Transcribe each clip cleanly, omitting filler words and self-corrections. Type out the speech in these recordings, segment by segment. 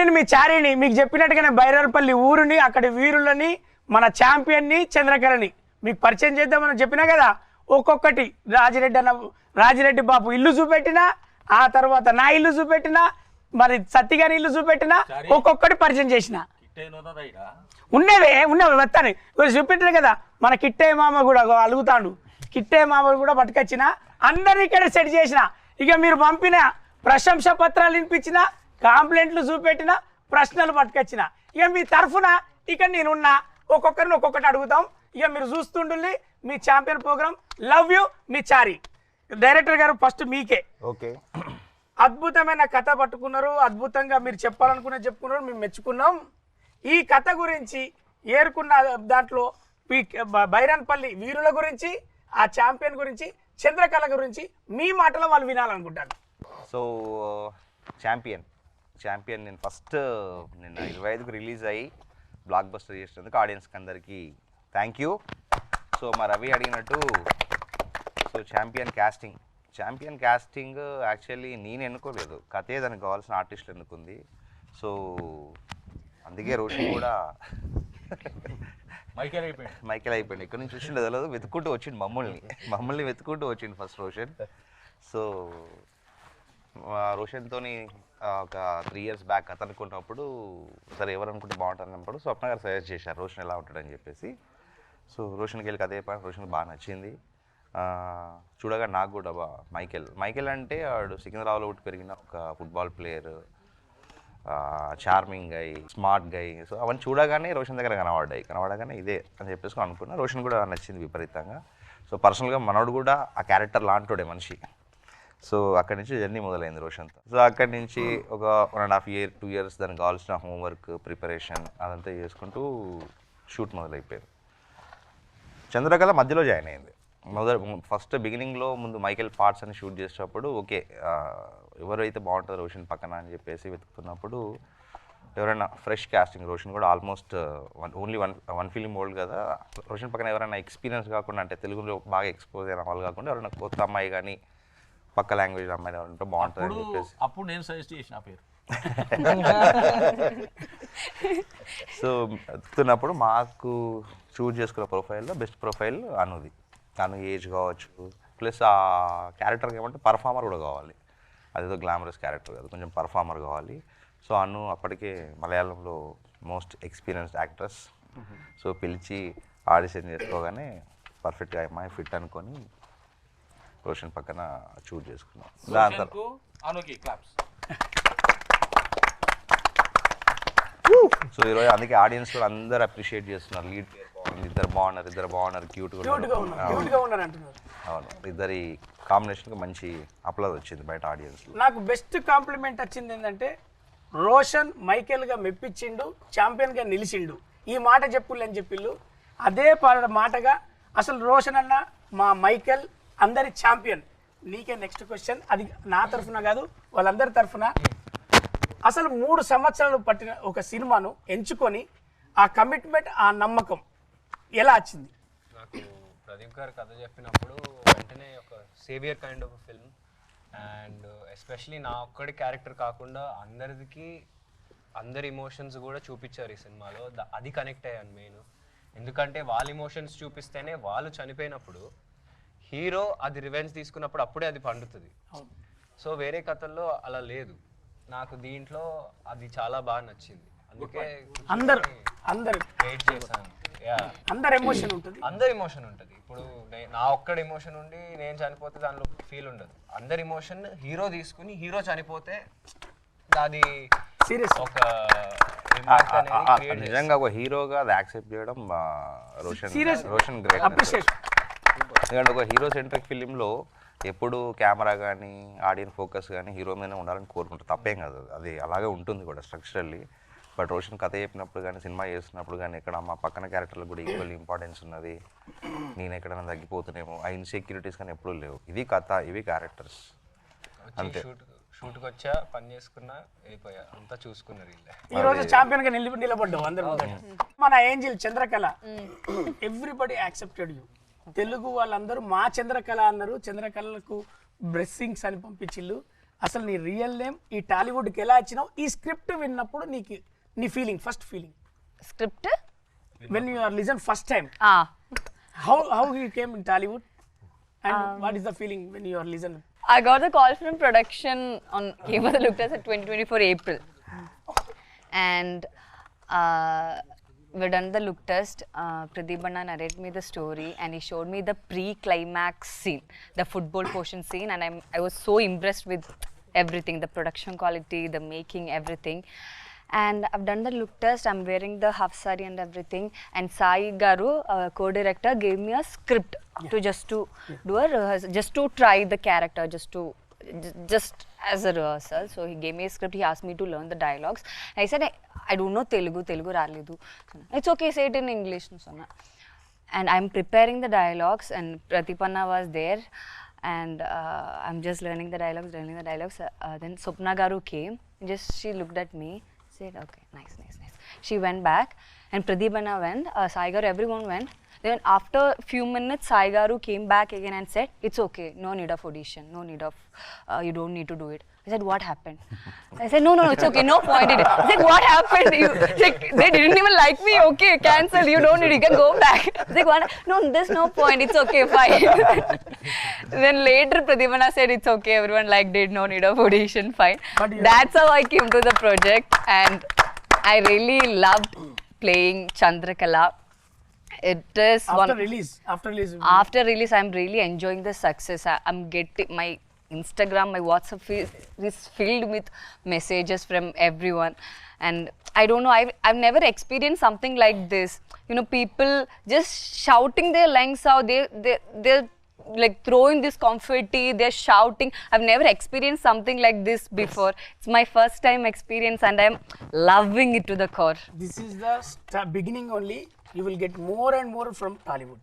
నేను మీ చారిని మీకు చెప్పినట్టుగానే బైరార్పల్లి ఊరిని అక్కడి వీరులని మన ఛాంపియన్ని చంద్రకళని మీకు పరిచయం చేద్దామని చెప్పినా కదా. ఒక్కొక్కటి రాజిరెడ్డి బాబు ఇల్లు చూపెట్టినా, ఆ తర్వాత నా ఇల్లు చూపెట్టినా, మరి సత్తిగారి ఇల్లు చూపెట్టినా, ఒక్కొక్కటి పరిచయం చేసిన ఉన్నవే వస్తాను చూపెట్టిన కదా. మన కిట్టయ్య మామ కూడా అలుగుతాడు, కిట్టయ్య మామ కూడా పట్టుకొచ్చిన, అందరినీ ఇక్కడ సెట్ చేసిన. ఇక మీరు పంపిన ప్రశంస పత్రాలు వినిపించిన, కాంప్లైంట్లు చూపెట్టిన, ప్రశ్నలు పట్టుకొచ్చిన. ఇక మీ తరఫున ఇక నేనున్నా, ఒక్కొక్కరిని ఒక్కొక్కటి అడుగుతాం. ఇక మీరు చూస్తుండండి మీ ఛాంపియన్ ప్రోగ్రామ్. లవ్ యూ మీ చారి. డైరెక్టర్ గారు ఫస్ట్ మీకే. ఓకే, అద్భుతమైన కథ పట్టుకున్నారు, అద్భుతంగా మీరు చెప్పుకున్నారు, మేము మెచ్చుకున్నాం. ఈ కథ గురించి ఏరుకున్న దాంట్లో బైరాన్పల్లి వీరుల గురించి, ఆ ఛాంపియన్ గురించి, చంద్రకళ గురించి మీ మాటలో వాళ్ళు వినాలనుకుంటాను. సో ఛాంపియన్ నేను ఫస్ట్ నిన్న 25కు రిలీజ్ అయ్యి బ్లాక్ బస్టర్ చేసినందుకు ఆడియన్స్కి అందరికీ థ్యాంక్ యూ. సో మా రవి అడిగినట్టు, సో ఛాంపియన్ క్యాస్టింగ్ యాక్చువల్లీ నేను ఎన్నుకోలేదు, కథే దానికి కావాల్సిన ఆర్టిస్టులు ఎన్నుకుంది. సో అందుకే రోషన్ కూడా మైకేల్ అయిపోయింది. ఇక్కడ నుంచి వచ్చిండు తెలియదు, వెతుక్కుంటూ వచ్చిండు మమ్మల్ని వెతుక్కుంటూ వచ్చిండు ఫస్ట్ రోషన్. సో రోషన్తోని ఒక 3 years బ్యాక్ కథ అనుకున్నప్పుడు, సరే ఎవరు అనుకుంటే బాగుంటుంది అన్నప్పుడు స్వప్న గారు సజెస్ట్ చేశారు రోషన్ ఎలా ఉంటాడని చెప్పేసి. సో రోషన్కి వెళ్ళి కథ చెప్పాను, రోషన్కి బాగా నచ్చింది. చూడగా నాకు కూడా మైకేల్ అంటే వాడు సికింద్రాబాద్లో పుట్టి పెరిగిన ఒక ఫుట్బాల్ ప్లేయర్, చార్మింగ్ గై, స్మార్ట్ గై. సో అవన్నీ చూడగానే రోషన్ దగ్గర కనబడగానే ఇదే అని చెప్పేసి అనుకున్నా. రోషన్ కూడా నచ్చింది విపరీతంగా. సో పర్సనల్గా మనోడు కూడా ఆ క్యారెక్టర్ లాంటోడే మనిషి. సో అక్కడి నుంచి జర్నీ మొదలైంది రోషన్తో. సో అక్కడి నుంచి ఒక 1.5 year 2 years దానికి కావాల్సిన హోంవర్క్ ప్రిపరేషన్ అదంతా చేసుకుంటూ షూట్ మొదలైపోయింది. చంద్రకళ మధ్యలో జాయిన్ అయింది. ఫస్ట్ బిగినింగ్లో ముందు మైకేల్ పార్ట్స్ అని షూట్ చేసేటప్పుడు ఓకే ఎవరైతే బాగుంటుందో రోషన్ పక్కన అని చెప్పేసి వెతుకుతున్నప్పుడు ఎవరైనా ఫ్రెష్ కాస్టింగ్, రోషన్ కూడా almost only one film old కదా, రోషన్ పక్కన ఎవరైనా ఎక్స్పీరియన్స్ కాకుండా అంటే తెలుగులో బాగా ఎక్స్పోజ్ అయిన వాళ్ళు కాకుండా ఎవరైనా కొత్త అమ్మాయి కానీ పక్క లాంగ్వేజ్ అమ్మాయి ఎవరంటే బాగుంటుంది అని చెప్పేసి అప్పుడు నేను సజెస్ట్ చేసిన పేరు. సో వెతుకుతున్నప్పుడు మాకు చూజ్ చేసుకున్న ప్రొఫైల్లో బెస్ట్ ప్రొఫైల్ అనుది. తను ఏజ్ కావచ్చు, ప్లస్ ఆ క్యారెక్టర్కి ఏమంటే పర్ఫార్మర్ కూడా కావాలి. అదేదో గ్లామరస్ క్యారెక్టర్ కాదు, కొంచెం పర్ఫార్మర్ కావాలి. సో అను అప్పటికే మలయాళంలో మోస్ట్ ఎక్స్పీరియన్స్డ్ యాక్ట్రెస్. సో పిలిచి ఆడిషన్ చేసుకోగానే పర్ఫెక్ట్గా అమ్మాయి ఫిట్ అనుకొని రోషన్ పక్కన చూజ్ చేసుకున్నాం. దాని తర్వాత సో ఈరోజు అందుకే ఆడియన్స్ కూడా అందరూ అప్రిషియేట్ చేస్తున్నారు. లీడ్ ఇద్దరు బాగున్నారు, క్యూట్గా ఉన్నారు. అవును, ఇద్దరి కాంబినేషన్కి మంచి అప్లాజ్ వచ్చింది బయట ఆడియన్స్. నాకు బెస్ట్ కాంప్లిమెంట్ వచ్చింది ఏంటంటే రోషన్ మైకేల్గా మెప్పించిండు, ఛాంపియన్గా నిలిచిండు. ఈ మాట చెప్పులని చెప్పిళ్ళు అదే మాటగా అసలు రోషన్ అన్న మా మైకేల్ అందరి ఛాంపియన్. నీకే నెక్స్ట్ క్వశ్చన్, అది నా తరఫున కాదు వాళ్ళందరి తరఫున. అసలు 3 సంవత్సరాలు పట్టిన ఒక సినిమాను ఎంచుకొని ఆ కమిట్మెంట్, ఆ నమ్మకం ఎలా వచ్చింది? నాకు ప్రదీప్ గారు కథ చెప్పినప్పుడు వెంటనే ఒక saviour kind of film, and especially నా ఒక్కడి క్యారెక్టర్ కాకుండా అందరి ఇమోషన్స్ కూడా చూపించారు ఈ సినిమాలో. అది కనెక్ట్ అయ్యాను మెయిన్. ఎందుకంటే వాళ్ళ ఇమోషన్స్ చూపిస్తేనే వాళ్ళు చనిపోయినప్పుడు హీరో అది రివెంజ్ తీసుకున్నప్పుడు అప్పుడే అది పండుతుంది. సో వేరే కథల్లో అలా లేదు. నాకు దీంట్లో అది చాలా బాగా నచ్చింది. అందుకే అందరు వెయిట్ చేశాను. అందరి ఎమోషన్ ఉంటుంది. ఇప్పుడు నా ఒక్కడి ఎమోషన్ ఉండి నేను చనిపోతే దానిలో ఫీల్ ఉండదు. అందరి ఎమోషన్ హీరో తీసుకుని హీరో చనిపోతే అది సీరియస్ ఒక నిజంగా ఒక హీరోగా అది యాక్సెప్ట్ చేయడం రోషన్ గ్రేట్. ఎందుకంటే ఒక హీరో సెంట్రిక్ ఫిలింలో ఎప్పుడు కెమెరా కానీ ఆడియన్స్ ఫోకస్ కానీ హీరో మీదనే ఉండాలని కోరుకుంటారు, తప్పేం కాదు, అది అలాగే ఉంటుంది కూడా స్ట్రక్చరల్లీ. బట్ రోషన్ కథ చెప్పినప్పుడు కానీ సినిమా చేస్తున్నప్పుడు కానీ ఇక్కడ మా పక్కన క్యారెక్టర్లకు కూడా ఈక్వల్ ఇంపార్టెన్స్ ఉన్నది. నేను ఎక్కడైనా తగ్గిపోతున్నామో ఆ ఇన్సెక్యూరిటీస్ కానీ ఎప్పుడూ లేవు. ఇది కథ, ఇవి క్యారెక్టర్స్ అంతే. షూట్కి వచ్చా, పని చేసుకున్నా, వెళ్ళిపోయా, అంతా చూసుకున్నారు. ఈ రోజు ఛాంపియన్ గా నిలబడ్డావు అందరూ. మన angel Chandrakala everybody accepted you. Telugu వాళ్ళందరూ మా చంద్రకళ అన్నారు. చంద్రకళకు బ్లెస్సింగ్స్ అని పంపించిళ్ళు. అసలు నీ రియల్ నేమ్ ఈ టాలీవుడ్కి ఎలా వచ్చినావు, ఈ స్క్రిప్ట్ విన్నప్పుడు నీకు నీ feeling, first feeling script when you are listen first time, how you came in Tollywood and what is the feeling when you are listen? I got a call from production on Game of the Look Test at 2024 April, and we done the look test. Pradeep Anna narrated me the story and he showed me the pre-climax scene, the football portion scene, and I was so impressed with everything, the production quality, the making, everything. And I've done the look test. I'm wearing the half saree and everything. And Sai Garu, co-director, gave me a script to do a rehearsal, just to try the character, just as a rehearsal. So he gave me a script. He asked me to learn the dialogues. I said, I don't know Telugu raledu. It's okay, say it in English. And I'm preparing the dialogues, and Pratipanna was there. And I'm just learning the dialogues. Then Swapna Garu came. She looked at me. Said, okay, nice. She went back and Pradeep Anna went, Sai Garu, everyone went. Then after few minutes, Sai Garu came back again and said, it's okay, no need of audition, no need of, you don't need to do it. I said, what happened? I said, no, it's okay, no point in it. I said, what happened? They didn't even like me, okay, cancel, you don't need, you can go back. I said, what? No, there's no point, it's okay, fine. Then later Pradeep Anna said, it's okay, everyone liked it, no need of audition, fine. That's how I came to the project, and I really loved playing Chandrakala. It is after release I'm really enjoying the success. I'm getting my Instagram, my WhatsApp is filled with messages from everyone, and I don't know, I've never experienced something like this. You know, people just shouting their lungs out, they're like throwing this confetti, they're shouting. I've never experienced something like this before. It's my first time experience and I'm loving it to the core. This is the beginning only. You will get more and more from Tollywood.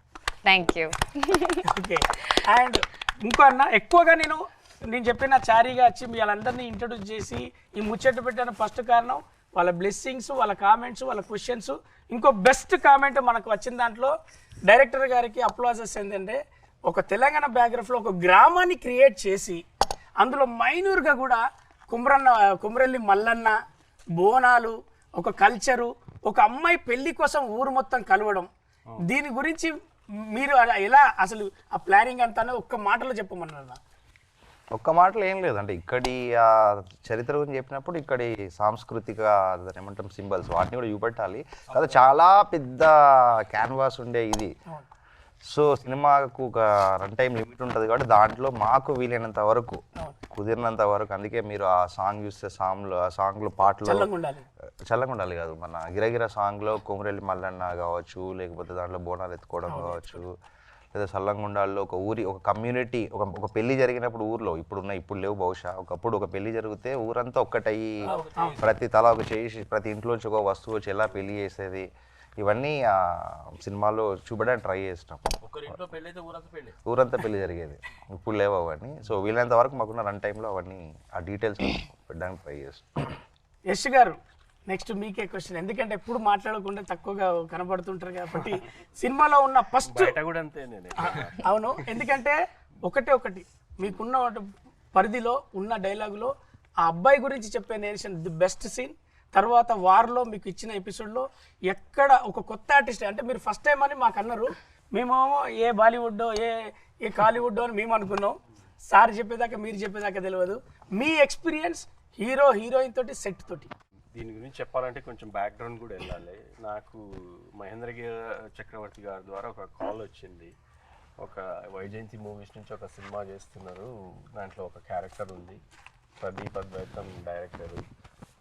Thank you. Okay. And ఇంకో అన్న ఎక్కువగా నేను చెప్పిన చారీగా వచ్చి మీ వాళ్ళందరినీ introduce చేసి ఈ ముచ్చట పెట్టిన ఫస్ట్ కారణం వాళ్ళ బ్లెస్సింగ్స్, వాళ్ళ కామెంట్స్, వాళ్ళ క్వశ్చన్స్. ఇంకో బెస్ట్ కామెంట్ మనకు వచ్చిన దాంట్లో డైరెక్టర్ గారికి అప్లాజెస్ ఏంటంటే, ఒక తెలంగాణ బ్యాక్గ్రౌండ్లో ఒక గ్రామాన్ని క్రియేట్ చేసి అందులో మైనూర్గా కూడా కుమ్రెల్లి మల్లన్న, బోనాలు, ఒక కల్చరు, ఒక అమ్మాయి పెళ్లి కోసం ఊరు మొత్తం కలవడం, దీని గురించి మీరు ఎలా అసలు ఆ ప్లానింగ్ అంతా ఒక్క మాటలో చెప్పమన్నారు? ఒక్క మాటలో ఏం లేదంటే, ఇక్కడి చరిత్ర గురించి చెప్పినప్పుడు ఇక్కడి సాంస్కృతిక ఏమంటాం సింబల్స్ వాటిని కూడా చూపెట్టాలి కదా. చాలా పెద్ద క్యాన్వాస్ ఉండే ఇది. సో సినిమాకు ఒక రన్ టైం లిమిట్ ఉంటుంది కాబట్టి దాంట్లో మాకు వీలైనంత వరకు, కుదిరినంత వరకు, అందుకే మీరు ఆ సాంగ్ చూస్తే సాంగ్లో పాటలు చల్లగా ఉండాలి కాదు, మన గిరగిర సాంగ్లో కోమరెల్లి మల్లన్న కావచ్చు, లేకపోతే దాంట్లో బోనాలు ఎత్తుకోవడం కావచ్చు, లేదా సల్లంగుండాల్లో ఒక కమ్యూనిటీ, ఒక పెళ్లి జరిగినప్పుడు ఊర్లో ఇప్పుడు లేవు బహుశా, ఒకప్పుడు ఒక పెళ్లి జరిగితే ఊరంతా ఒక్కటయ్యి ప్రతి తల ఒక చేసి ప్రతి ఇంట్లోంచి ఒక వస్తువు వచ్చి ఎలా పెళ్లి చేసేది, ఇవన్నీ ఆ సినిమాలో చూపడానికి ట్రై చేసినాం. ఊరంతా పెళ్లి జరిగేది, ఇప్పుడు లేవు అవన్నీ. సో వీలైనంత వరకు మాకున్న రన్ టైంలో అవన్నీ ఆ డీటెయిల్స్ పెట్టడానికి ట్రై చేస్తాం. యశ్ గారు, నెక్స్ట్ మీకే క్వశ్చన్, ఎందుకంటే ఎప్పుడు మాట్లాడకుండా తక్కువగా కనబడుతుంటారు కాబట్టి సినిమాలో ఉన్న ఫస్ట్ అవును, ఎందుకంటే ఒకటి మీకున్న పరిధిలో ఉన్న డైలాగులో ఆ అబ్బాయి గురించి చెప్పే నేరేషన్ ది బెస్ట్ సీన్. తర్వాత వార్లో మీకు ఇచ్చిన ఎపిసోడ్లో ఎక్కడ ఒక కొత్త ఆర్టిస్ట్, అంటే మీరు ఫస్ట్ టైం అని మాకు అన్నారు, మేమేమో ఏ బాలీవుడ్డో ఏ కాలీవుడ్డో అని మేము అనుకున్నాం. సార్ చెప్పేదాకా మీరు చెప్పేదాకా తెలియదు. మీ ఎక్స్పీరియన్స్ హీరోయిన్ తోటి సెట్ తోటి దీని గురించి చెప్పాలంటే కొంచెం బ్యాక్గ్రౌండ్ కూడా వెళ్ళాలి. నాకు మహేంద్ర చక్రవర్తి గారి ద్వారా ఒక కాల్ వచ్చింది. ఒక వైజయంతి మూవీస్ నుంచి ఒక సినిమా చేస్తున్నారు, దాంట్లో ఒక క్యారెక్టర్ ఉంది, ప్రదీప్ అద్వైతం డైరెక్టరు,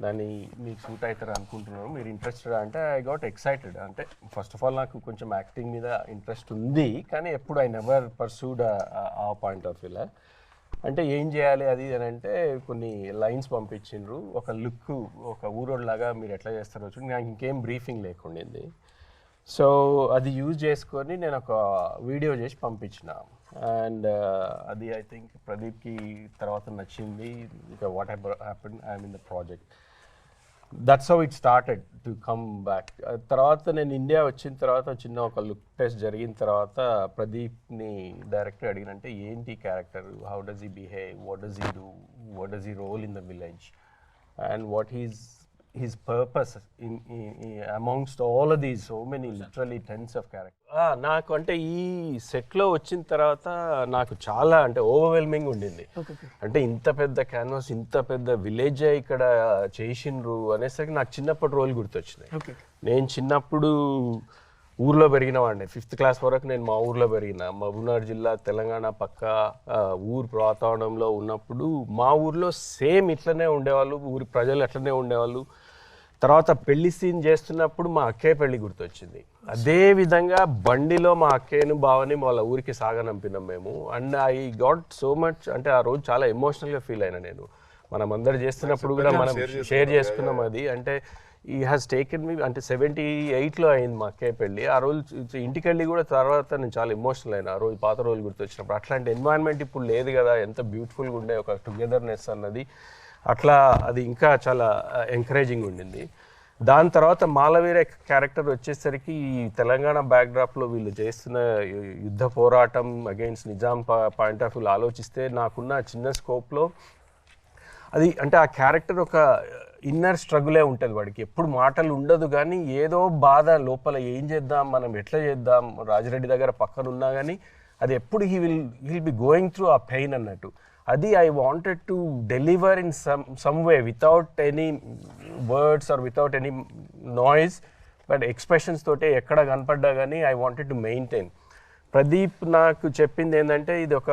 దాన్ని మీకు సూట్ అవుతారు అనుకుంటున్నాను, మీరు ఇంట్రెస్టెడ్ అంటే ఐ గాట్ ఎక్సైటెడ్. అంటే ఫస్ట్ ఆఫ్ ఆల్ నాకు కొంచెం యాక్టింగ్ మీద ఇంట్రెస్ట్ ఉంది, కానీ ఎప్పుడు ఐ నెవర్ పర్సూడ్ ఆ పాయింట్ ఆఫ్ వ్యూలో. అంటే ఏం చేయాలి అది అని అంటే కొన్ని లైన్స్ పంపించిండ్రు, ఒక లుక్, ఒక ఊరోడ్లాగా మీరు ఎట్లా చేస్తారో చూడండి. నాకు ఇంకేం బ్రీఫింగ్ లేకుండింది. సో అది యూజ్ చేసుకొని నేను ఒక వీడియో చేసి పంపించిన, అండ్ అది ఐ థింక్ ప్రదీప్కి తర్వాత నచ్చింది. ఇక what happen I'm in the project. That's how it started to come back. తర్వాత నేను ఇండియా వచ్చిన తర్వాత చిన్న ఒక లుక్ టెస్ట్ జరిగిన తర్వాత ప్రదీప్ని డైరెక్టర్ అడిగినంటే ఏంటి character, how does he behave, what does he do, what does he role in the village and what his purpose in amongst all of these so many literally tens of characters. నాకు అంటే ఈ సెట్లో వచ్చిన తర్వాత నాకు చాలా అంటే overwhelming ఉండింది. అంటే ఇంత పెద్ద క్యాన్వాస్, ఇంత పెద్ద విలేజ్ ఇక్కడ చేసిండ్రు అనేసరికి నాకు చిన్నప్పటి రోల్ గుర్తొచ్చినాయి. నేను చిన్నప్పుడు ఊర్లో పెరిగిన వాడిని, 5th క్లాస్ వరకు నేను మా ఊర్లో పెరిగిన. మహబూబ్నగర్ జిల్లా తెలంగాణ పక్క ఊరు వాతావరణంలో ఉన్నప్పుడు మా ఊర్లో సేమ్ ఇట్లనే ఉండేవాళ్ళు, ఊరి ప్రజలు అట్లనే ఉండేవాళ్ళు. తర్వాత పెళ్లి సీన్ చేస్తున్నప్పుడు మా అక్కయ్య పెళ్లి గుర్తొచ్చింది. అదే విధంగా బండిలో మా అక్కయ్యను బావని వాళ్ళ ఊరికి సాగనంపినాం మేము. And I got so much, అంటే ఆ రోజు చాలా ఎమోషనల్గా ఫీల్ అయినా నేను. మనం అందరు చేస్తున్నప్పుడు కూడా మనం షేర్ చేసుకున్నాం అది. అంటే ఈ హ్యాస్ టేకెన్ మీ, అంటే 78లో అయింది మా అక్కయ్య పెళ్ళి. ఆ రోజు ఇంటికి వెళ్ళి కూడా తర్వాత నేను చాలా ఎమోషనల్ అయినా. ఆ రోజు పాత రోజులు గుర్తొచ్చినప్పుడు అట్లాంటి ఎన్వైరన్మెంట్ ఇప్పుడు లేదు కదా, ఎంత బ్యూటిఫుల్గా ఉండే ఒక టుగెదర్నెస్ అన్నది. అట్లా అది ఇంకా చాలా ఎంకరేజింగ్ ఉండింది. దాని తర్వాత మాలవీర క్యారెక్టర్ వచ్చేసరికి ఈ తెలంగాణ బ్యాక్డ్రాప్లో వీళ్ళు చేస్తున్న యుద్ధ పోరాటం అగైన్స్ నిజాం పాయింట్ ఆఫ్ వ్యూలో ఆలోచిస్తే నాకున్న చిన్న స్కోప్లో అది అంటే ఆ క్యారెక్టర్ ఒక ఇన్నర్ స్ట్రగులే ఉంటుంది. వాడికి ఎప్పుడు మాటలు ఉండదు కానీ ఏదో బాధ లోపల, ఏం చేద్దాం, మనం ఎట్లా చేద్దాం, రాజిరెడ్డి దగ్గర పక్కన ఉన్నా కానీ అది ఎప్పుడు he will be going through ఆ పెయిన్ అన్నట్టు. అది I wanted to deliver in some way without any words or without any noise, but expressions తోటే ఎక్కడ కనపడ్డా కానీ I wanted to maintain. Pradeep నాకు చెప్పింది ఏంటంటే ఇది ఒక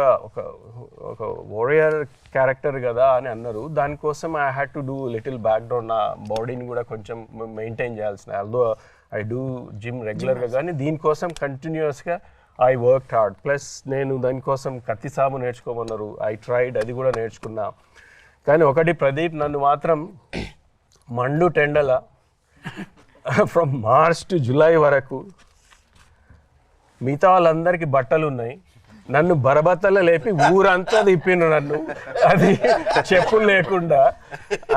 వారియర్ క్యారెక్టర్ కదా అని అన్నారు. దానికోసం I had to do little background, నా బాడీని కూడా కొంచెం మెయింటైన్ చేయాల్సిన. ఆల్దో ఐ డూ జిమ్ రెగ్యులర్గా, కానీ దీనికోసం కంటిన్యూస్గా ఐ వర్క్ హార్డ్. ప్లస్ నేను దానికోసం కత్తి సాము నేర్చుకోమన్నారు, ఐ ట్రైడ్, అది కూడా నేర్చుకున్నా. కానీ ఒకటి, ప్రదీప్ నన్ను మాత్రం మండు టెండల ఫ్రమ్ మార్చ్ టు జూలై వరకు మిగతా వాళ్ళందరికీ బట్టలు ఉన్నాయి, నన్ను బరబత్తలో లేపి ఊరంతా తిప్పిండు నన్ను, అది చెప్పులు లేకుండా.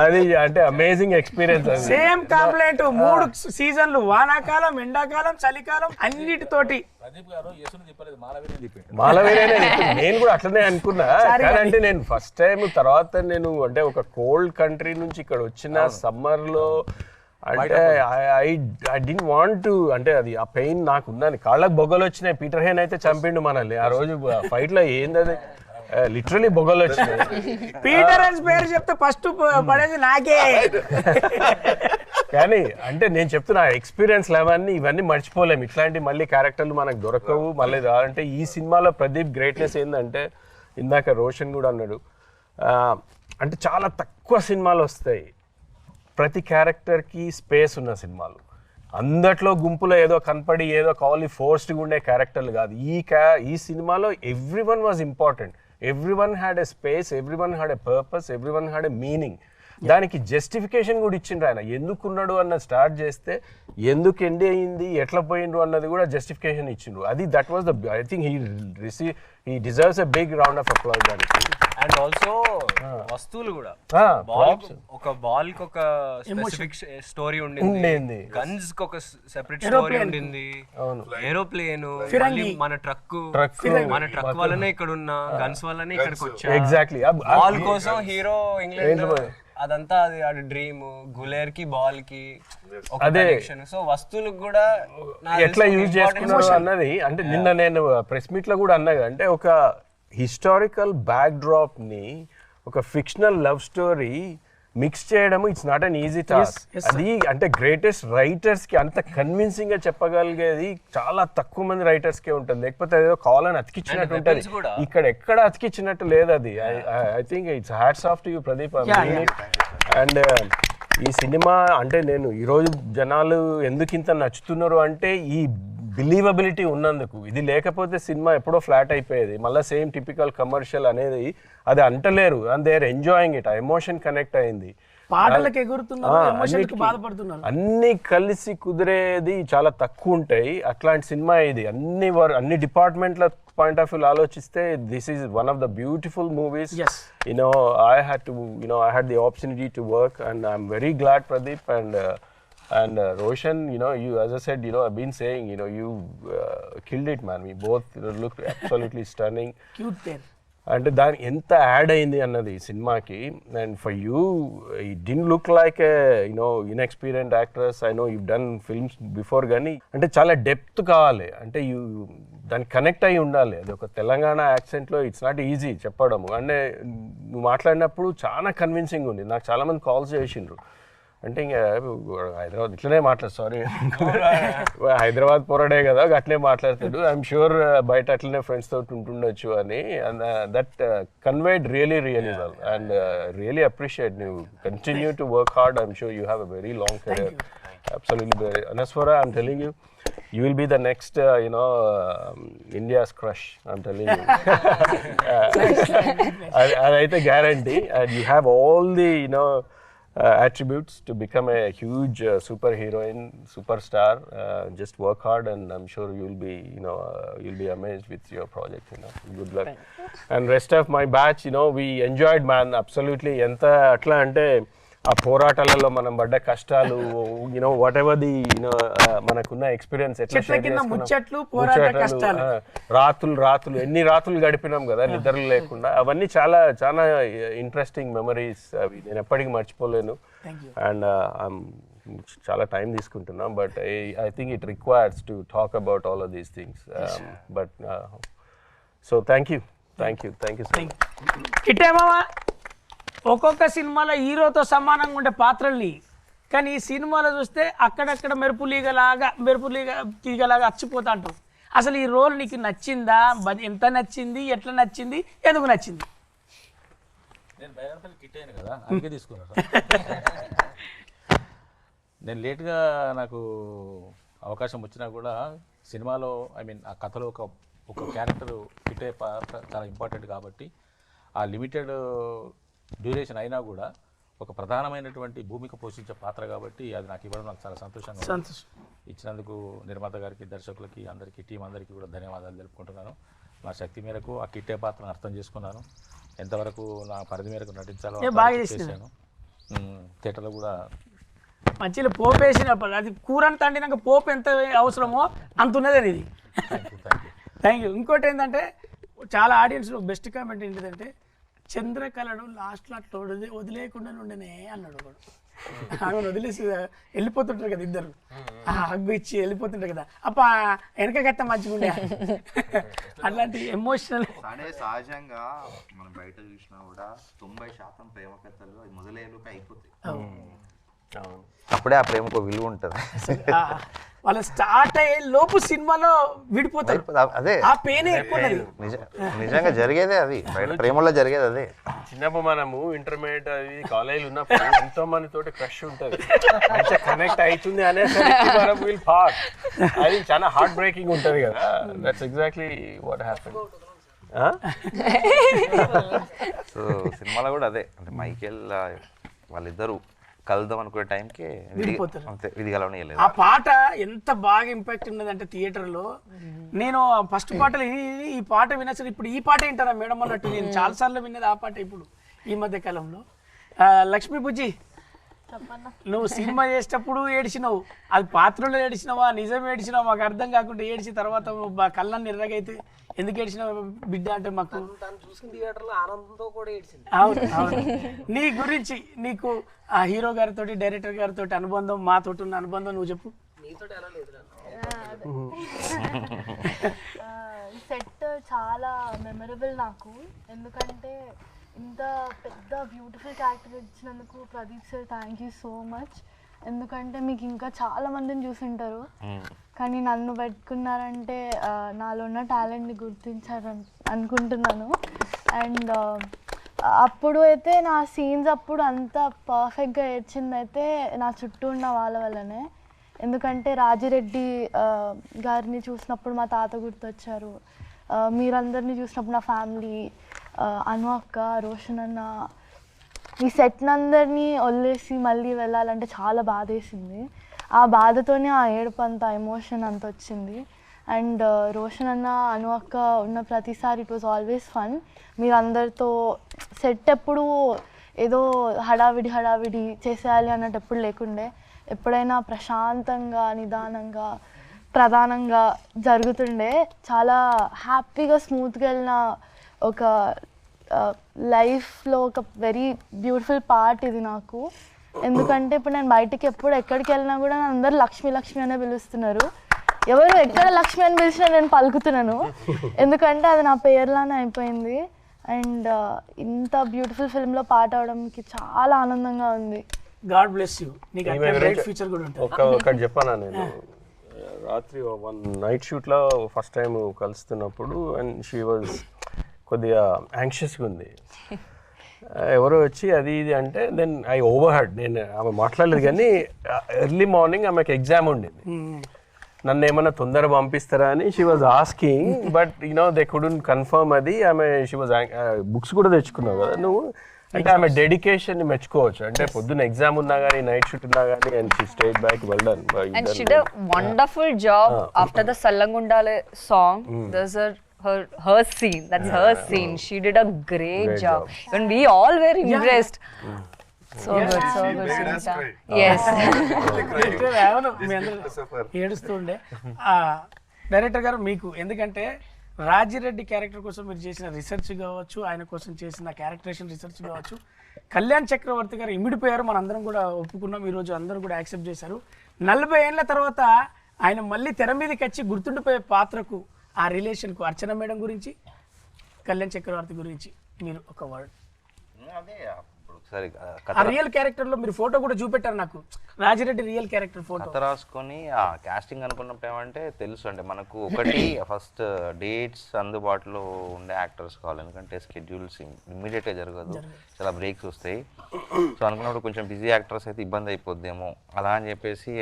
అది అంటే అమేజింగ్ ఎక్స్పీరియన్స్. అది సేమ్ కంప్లైంట్ 3 సీజన్లు, వానాకాలం, ఎండాకాలం, చలికాలం అన్నిటితోటి. మాలవేరే నేను కూడా అట్లనే అనుకున్నా. కానీ అంటే నేను ఫస్ట్ టైం తర్వాత నేను అంటే ఒక కోల్డ్ కంట్రీ నుంచి ఇక్కడ వచ్చిన సమ్మర్లో అంటే ఐ డింట్ వాంట్ టు, అంటే అది ఆ పెయిన్ నాకు ఉన్నాను. కాళ్ళకు బొగ్గలు వచ్చినాయి. పీటర్ హేన్ అయితే చంపిండు మనల్ని ఆ రోజు ఫైట్ లో. ఏంది అది, లిటరలీ బొగ్గలు వచ్చినాయి. పీటర్ హేన్ పేరు చెప్తే ఫస్ట్ పడేది నాకే. కానీ అంటే నేను చెప్తున్నా ఎక్స్పీరియన్స్ ఇవన్నీ మర్చిపోలేము. ఇట్లాంటి మళ్ళీ క్యారెక్టర్లు మనకు దొరకవు మళ్ళీ. అంటే ఈ సినిమాలో ప్రదీప్ గ్రేట్నెస్ ఏంటంటే, ఇందాక రోషన్ కూడా అన్నాడు, అంటే చాలా తక్కువ సినిమాలు వస్తాయి ప్రతి క్యారెక్టర్కి స్పేస్ ఉన్న సినిమాలు. అందట్లో గుంపులో ఏదో కనపడి ఏదో కావాలి ఫోర్స్డ్గా ఉండే క్యారెక్టర్లు కాదు. ఈ సినిమాలో every one was important, every one had a space, every one had a purpose, every one had a meaning. దానికి జస్టిఫికేషన్ కూడా ఇచ్చిండ్రు ఆయన. ఎందుకున్నాడు అన్నది స్టార్ట్ చేస్తే ఎందుకు ఎండ్ అయ్యింది, ఎట్లా పోయిండ్రు అన్నది కూడా జస్టిఫికేషన్ ఇచ్చిండ్రు. అది that was the, I think he deserves a big round of applause దానికి. అండ్ ఆల్సో వస్తువులు కూడా, ఒక బాల్ కి ఒక స్పెసిఫిక్ స్టోరీ ఉండింది, గన్స్ కి ఒక సెపరేట్ స్టోరీ ఉండింది, ఏరోప్లేన్, మన ట్రక్ వల్లనే ఇక్కడ ఉన్న గన్స్ వల్లనే ఇక్కడికి వచ్చా. ఎగ్జాక్ట్లీ బాల్ కోసం హీరో ఇంగ్లాండ్, అదంతా అది డ్రీమ్. గులేర్ కి బాల్ కి ఒక కనెక్షన్. సో వస్తువులకు కూడా ఎట్లా యూజ్ చేసుకున్నారు అన్నది. అంటే నిన్న నేను ప్రెస్ మీట్ లో కూడా అన్నా, అంటే ఒక హిస్టారికల్ బ్యాక్డ్రాప్ ని ఒక ఫిక్షనల్ లవ్ స్టోరీ మిక్స్ చేయడం it's not an easy task. అది అంటే గ్రేటెస్ట్ రైటర్స్ కి అంత కన్విన్సింగ్ గా చెప్పగలిగేది చాలా తక్కువ మంది రైటర్స్ కే ఉంటుంది. లేకపోతే ఏదో కావాలని అతికిచ్చినట్టు ఉంటుంది. ఇక్కడ ఎక్కడ అతికిచ్చినట్టు లేదు అది. I think it's hats off to you Pradeep. And ఈ సినిమా అంటే నేను ఈరోజు జనాలు ఎందుకు ఇంత నచ్చుతున్నారు అంటే ఈ బిలీవబిలిటీ ఉన్నందుకు. ఇది లేకపోతే సినిమా ఎప్పుడో ఫ్లాట్ అయిపోయేది. మళ్ళీ సేమ్ టిపికల్ కమర్షియల్ అనేది అది అంటలేరు. And they are enjoying it. ఆ ఎమోషన్ కనెక్ట్ అయింది. పాటలకు ఎగురుతున్నారు, ఎమోషన్కి బాధపడుతున్నారు. అన్ని కలిసి కుదిరేది చాలా తక్కువ ఉంటాయి. అట్లాంటి సినిమా ఇది. అన్ని డిపార్ట్మెంట్ల పాయింట్ ఆఫ్ వ్యూ ఆలోచిస్తే this is one of the beautiful movies. Yes. I had the opportunity to work, and I'm very glad, Pradeep, and Roshan, you, as I said, I've been saying, you killed it, man. We both looked absolutely stunning. Cute పేర్. అంటే దాని ఎంత add అయింది అన్నది ఈ సినిమాకి. And for you it didn't look like inexperienced actress. I know you done films before, కానీ అంటే చాలా డెప్త్ కావాలి, అంటే దానికి కనెక్ట్ అయ్యి ఉండాలి. అది ఒక తెలంగాణ యాక్సెంట్లో ఇట్స్ నాట్ ఈజీ చెప్పడం. అంటే నువ్వు మాట్లాడినప్పుడు చాలా కన్విన్సింగ్ ఉంది. నాకు చాలామంది కాల్స్ చేసిండ్రు, అంటే ఇంకా హైదరాబాద్ ఇట్లనే సారీ హైదరాబాద్ పోరాడే కదా అట్లే మాట్లాడతాడు, ఐఎమ్ షూర్ బయట అట్లనే ఫ్రెండ్స్ తోటి ఉంటుండొచ్చు అని. And that conveyed really well. And really appreciate. నువ్వు continue to work hard. I'm sure you have a very long career. Absolutely. Anaswara, I'm telling you, you will be the next, India's crush. I'm telling you. I guarantee. And you have all the, attributes to become a huge superheroine, superstar. Just work hard, and I'm sure you'll be amazed with your project. Good luck. And rest of my batch, we enjoyed, man. Absolutely. Enta atla ante ఆ పోరాటాలలో మనం పడ్డ కష్టాలు, what ever the మనకున్న experience, ఎట్లా రాత్రులు ఎన్ని రాత్రులు గడిపినాం కదా నిద్రలు లేకుండా, అవన్నీ చాలా చాలా ఇంట్రెస్టింగ్ మెమరీస్. అవి నేను ఎప్పటికీ మర్చిపోలేను. అండ్ చాలా టైం తీసుకుంటున్నాం, but I think it requires to talk about all of these things. But so thank you so much. ఒక్కొక్క సినిమాలో హీరోతో సమానంగా ఉండే పాత్రల్ని, కానీ ఈ సినిమాలో చూస్తే అక్కడక్కడ మెరుపు తీగలాగా అచ్చిపోతా అంటావు. అసలు ఈ రోల్ నీకు నచ్చిందా? ఎంత నచ్చింది? ఎట్లా నచ్చింది? ఎందుకు నచ్చింది? నేను బైరాన్పల్లి కిట్ అయ్యాను కదా, అందుకే తీసుకున్నాను. నేను లేట్గా నాకు అవకాశం వచ్చినా కూడా సినిమాలో ఆ కథలో ఒక క్యారెక్టర్ కిట్ అయ్యే పాత్ర చాలా ఇంపార్టెంట్ కాబట్టి, ఆ లిమిటెడ్ డ్యూరేషన్ అయినా కూడా ఒక ప్రధానమైనటువంటి భూమిక పోషించే పాత్ర కాబట్టి అది నాకు ఇవ్వడం నాకు చాలా సంతోషంగా ఇచ్చినందుకు నిర్మాత గారికి, దర్శకులకి, అందరికీ, టీం అందరికీ కూడా ధన్యవాదాలు తెలుపుకుంటున్నాను. నా శక్తి మేరకు ఆ కిట్టే పాత్రను అర్థం చేసుకున్నాను. ఎంతవరకు నా పరిధి మేరకు నటించాలో చేశాను. థియేటర్లో కూడా మంచిగా పోపు వేసినప్పుడు అది కూరని తండినాక పోపు ఎంత అవసరమో అంత ఉన్నది ఇది. Thank you. ఇంకోటి ఏంటంటే చాలా ఆడియన్స్లో బెస్ట్ కామెంట్ ఏంటిదంటే, చంద్రకళను లాస్ట్లో అట్లా వదిలేయకుండా ఉండనే అన్నాడు ఒకడు. ఆమె వదిలేసి వెళ్ళిపోతుంటారు కదా ఇద్దరు, హగ్గు ఇచ్చి వెళ్ళిపోతుంటారు కదా, అప్ప వెనకగత్త మంచిగా ఉండే అట్లాంటి ఎమోషనల్. సహజంగా మనం బయట చూసినా కూడా 90% ప్రేమ కథలు మొదలయ్యేలోకి అయిపోతాయి. అప్పుడే ఆ ప్రేమకు విలువ ఉంటుంది. వాళ్ళ స్టార్ట్ అయ్యే లోపు సినిమాలో విడిపోతారు. అదే ఆ పెయిన్ ఎక్కువ. నిజంగా జరిగేదే అది, బయట ప్రేమలో జరిగేది అదే. చిన్నప్పుడు మనము ఇంటర్మీడియట్ అది కాలేజీలో ఉన్నప్పుడు ఎంతో మంది తోటి క్రష్ ఉంటుంది, మంచిగా కనెక్ట్ అవుతుంది అనేసరికి అది చాలా హార్ట్ బ్రేకింగ్ ఉంటుంది కదా. That's exactly what happen. So సినిమాలో కూడా అదే, అంటే మైకేల్ వాళ్ళిద్దరు కలుద్దాం అనుకునే టైంకి అంతే విధిగలవనియలేదు. ఆ పాట ఎంత బాగా ఇంపాక్ట్ ఉన్నదంటే థియేటర్లో, నేను ఫస్ట్ పాటలు ఈ పాట వినసరి ఇప్పుడు ఈ పాట వింటారా మేడం అన్నట్టు నేను చాలాసార్లు విన్నది ఆ పాట ఇప్పుడు ఈ మధ్య కాలంలో. లక్ష్మీ బుజ్జి, నువ్వు సినిమా చేసేటప్పుడు ఏడిచినావు, అది పాత్రలో ఏడిచినావా నిజం ఏడిచినావా మాకు అర్థం కాకుండా ఏడిచి తర్వాత కళ్ళని ఎర్రగైతే ఎందుకు ఏడిచినావు బిడ్డ అంటే మాకు చూసిన థియేటర్లో ఆనందంతో కూడా ఏడిచింది. అవును అవును. నీ గురించి, నీకు ఆ హీరో గారితో, డైరెక్టర్ గారితో అనుబంధం, మాతో ఉన్న అనుబంధం నువ్వు చెప్పు. నీతో ఎలా లేదు? సెట్ చాలా మెమరబుల్ నాకు, ఎందుకంటే ఇంత పెద్ద బ్యూటిఫుల్ క్యారెక్టర్ ఇచ్చినందుకు Pradeep sir thank you so much. ఎందుకంటే మీకు ఇంకా చాలా మందిని చూసుంటారు, కానీ నన్ను పెట్టుకున్నారంటే నాలో ఉన్న టాలెంట్ని గుర్తించారు అనుకుంటున్నాను. అండ్ అప్పుడు అయితే నా సీన్స్ అప్పుడు అంత పర్ఫెక్ట్గా ఏడ్చిందైతే నా చుట్టూ ఉన్న వాళ్ళ వల్లనే. ఎందుకంటే రాజిరెడ్డి గారిని చూసినప్పుడు మా తాత గుర్తొచ్చారు, మీరందరినీ చూసినప్పుడు నా ఫ్యామిలీ, అను అక్క, రోషన్ అన్న, ఈ సెట్నందరినీ వదిలేసి మళ్ళీ వెళ్ళాలంటే చాలా బాధేసింది. ఆ బాధతోనే ఆ ఏడుపు అంత ఎమోషన్ అంత వచ్చింది. అండ్ రోషన్ అన్న అను అక్క ఉన్న ప్రతిసారి ఇట్ వాజ్ ఆల్వేస్ ఫన్. మీరందరితో సెట్ ఎప్పుడు ఏదో హడావిడి చేసేయాలి అన్నట్టు ఎప్పుడు లేకుండే, ఎప్పుడైనా ప్రశాంతంగా నిదానంగా ప్రధానంగా జరుగుతుండే. చాలా హ్యాపీగా స్మూత్గా వెళ్ళిన ఒక లైఫ్లో ఒక వెరీ బ్యూటిఫుల్ పార్ట్ ఇది నాకు. ఎందుకంటే ఇప్పుడు నేను బయటికి ఎక్కడికి వెళ్ళినా కూడా అందరూ లక్ష్మి లక్ష్మి అనే పిలుస్తున్నారు. ఎవరు ఎక్కడ లక్ష్మి అని పిలిచినా నేను పలుకుతున్నాను, ఎందుకంటే అది నా పేర్లానే అయిపోయింది. అండ్ ఇంత బ్యూటిఫుల్ ఫిల్మ్లో పాట అవడానికి చాలా ఆనందంగా ఉంది. God bless you. నీకు అట్లా బ్రైట్ ఫ్యూచర్ కూడా ఉంటుంది. ఒకటి చెప్పానా, నేను రాత్రి 1 నైట్ షూట్లో ఫస్ట్ టైం కలుస్తున్నప్పుడు అండ్ షీ వాజ్ కొద్దిగా యాంగ్షియస్గా ఉంది. ఎవరో వచ్చి అది ఇది అంటే దెన్ ఐ ఓవర్ హెడ్, నేను ఆమె మాట్లాడలేదు కానీ ఎర్లీ మార్నింగ్ ఆమెకు ఎగ్జామ్ ఉండింది. నన్ను ఏమన్నా తొందర పంపిస్తారా అని she was asking, but they couldn't confirm అది. ఆమె షీ వాజ్ బుక్స్ కూడా తెచ్చుకున్నావు కదా నువ్వు, అంటే ఆమె డెడికేషన్ ని మెచ్చుకోవచ్చు. అంటే పొద్దున్న ఎగ్జామ్ ఉన్నా కానీ నైట్ షూట్ ఉన్నా కానీ and she stayed back, well done. And she did a wonderful job after the Sallangundale song. There's her scene. That's her scene. She did a great job. And we all were impressed. So good, Sunita. Yes. ఏడుస్తుండే director గారు మీకు, ఎందుకంటే Rajireddy character కోసం మీరు చేసిన research కావచ్చు, ఆయన కోసం చేసిన క్యారెక్టరేషన్ రీసెర్చ్ కావచ్చు, కళ్యాణ్ చక్రవర్తి గారు ఇమిడిపోయారు, మనందరం కూడా ఒప్పుకున్నాం, ఈరోజు అందరూ కూడా యాక్సెప్ట్ చేశారు. 40 ఏళ్ళ తర్వాత ఆయన మళ్ళీ తెర మీదకి వచ్చి గుర్తుండిపోయే పాత్రకు, ఆ రిలేషన్కు, అర్చన మేడం గురించి, కళ్యాణ్ చక్రవర్తి గురించి మీరు ఒక వర్డ్. ఒకసారి ఆ రియల్ క్యారెక్టర్ లో మీరు ఫోటో కూడా చూపెట్టారు నాకు, రాజిరెడ్డి రియల్ క్యారెక్టర్ ఫోటో. కథ రాసుకొని ఆ కాస్టింగ్ అనుకున్నప్పుడు ఏమంటే తెలుసు అంటే మనకు ఒకటి ఫస్ట్ డేట్స్ అందుబాటులో ఉండే యాక్టర్స్ కావాలి, ఎందుకంటే స్కెడ్యూల్స్ ఇమ్మీడియట్గా జరగదు, చాలా బ్రేక్స్ వస్తాయి. సో అనుకున్నప్పుడు కొంచెం బిజీ యాక్టర్స్ అయితే ఇబ్బంది అయిపోద్దేమో అలా అని చెప్పేసి